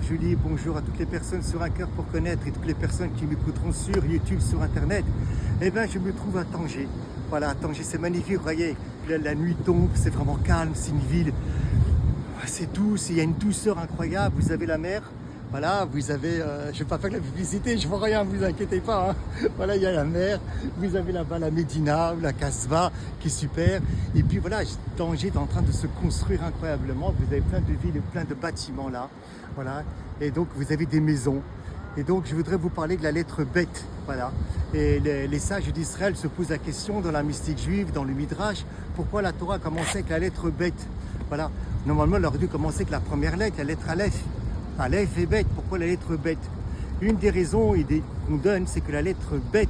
Julie, bonjour à toutes les personnes sur Un Cœur pour Connaître et toutes les personnes qui m'écouteront sur YouTube, sur Internet. Eh bien, je me trouve à Tanger. Voilà, Tanger, c'est magnifique, vous voyez, la nuit tombe, c'est vraiment calme, c'est une ville, c'est douce, il y a une douceur incroyable, vous avez la mer. Voilà, vous avez, je ne vais pas faire la publicité, je ne vois rien, ne vous inquiétez pas. Hein. Voilà, il y a la mer, vous avez là-bas la Médina, la Casbah, qui est super. Et puis voilà, Tanger est en train de se construire incroyablement. Vous avez plein de villes, plein de bâtiments là. Voilà, et donc vous avez des maisons. Et donc je voudrais vous parler de la lettre bête. Voilà. Et les sages d'Israël se posent la question dans la mystique juive, dans le Midrash, pourquoi la Torah a commencé avec la lettre bête. Voilà, normalement elle aurait dû commencer avec la première lettre, la lettre Aleph. Aleph et bête, pourquoi la lettre bête? Une des raisons qu'on donne, c'est que la lettre bête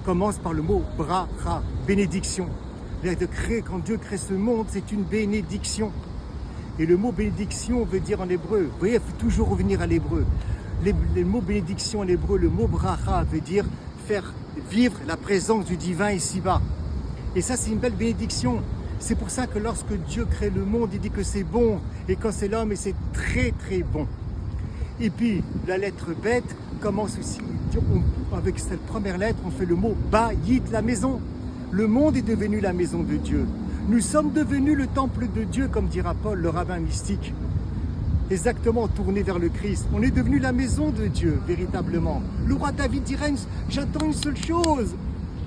commence par le mot bracha, bénédiction. Quand Dieu crée ce monde, c'est une bénédiction. Et le mot bénédiction veut dire en hébreu, vous voyez, il faut toujours revenir à l'hébreu. Le mot bénédiction en hébreu, le mot bracha veut dire faire vivre la présence du divin ici-bas. Et ça, c'est une belle bénédiction. C'est pour ça que lorsque Dieu crée le monde, il dit que c'est bon. Et quand c'est l'homme, c'est très très bon. Et puis, la lettre bête commence aussi, avec cette première lettre, on fait le mot Bayit, la maison. Le monde est devenu la maison de Dieu. Nous sommes devenus le temple de Dieu, comme dira Paul, le rabbin mystique. Exactement, tourné vers le Christ. On est devenu la maison de Dieu, véritablement. Le roi David dirait, j'attends une seule chose,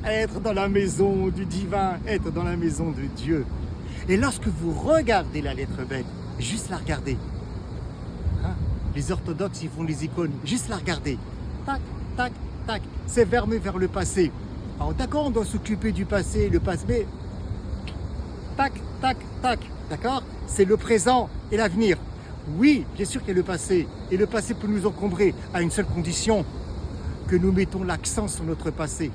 être dans la maison du divin, être dans la maison de Dieu. Et lorsque vous regardez la lettre bête, juste la regarder. Hein? Les orthodoxes, ils font les icônes, juste la regarder. Tac, tac, tac. C'est vers le passé. Alors d'accord, on doit s'occuper du passé, le passé, mais tac, tac, tac. D'accord? C'est le présent et l'avenir. Oui, bien sûr qu'il y a le passé. Et le passé peut nous encombrer à une seule condition, que nous mettons l'accent sur notre passé.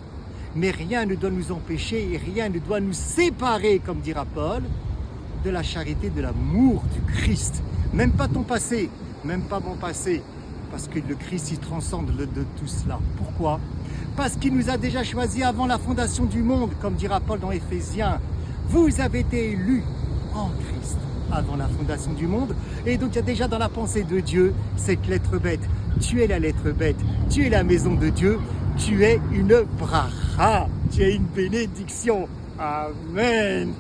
Mais rien ne doit nous empêcher et rien ne doit nous séparer, comme dira Paul, de la charité, de l'amour du Christ. Même pas ton passé, même pas mon passé. Parce que le Christ, il transcende de tout cela. Pourquoi? Parce qu'il nous a déjà choisis avant la fondation du monde, comme dira Paul dans Éphésiens. Vous avez été élus en Christ avant la fondation du monde. Et donc il y a déjà dans la pensée de Dieu cette lettre bête. Tu es la lettre bête, tu es la maison de Dieu. Tu es une bracha, tu es une bénédiction. Amen.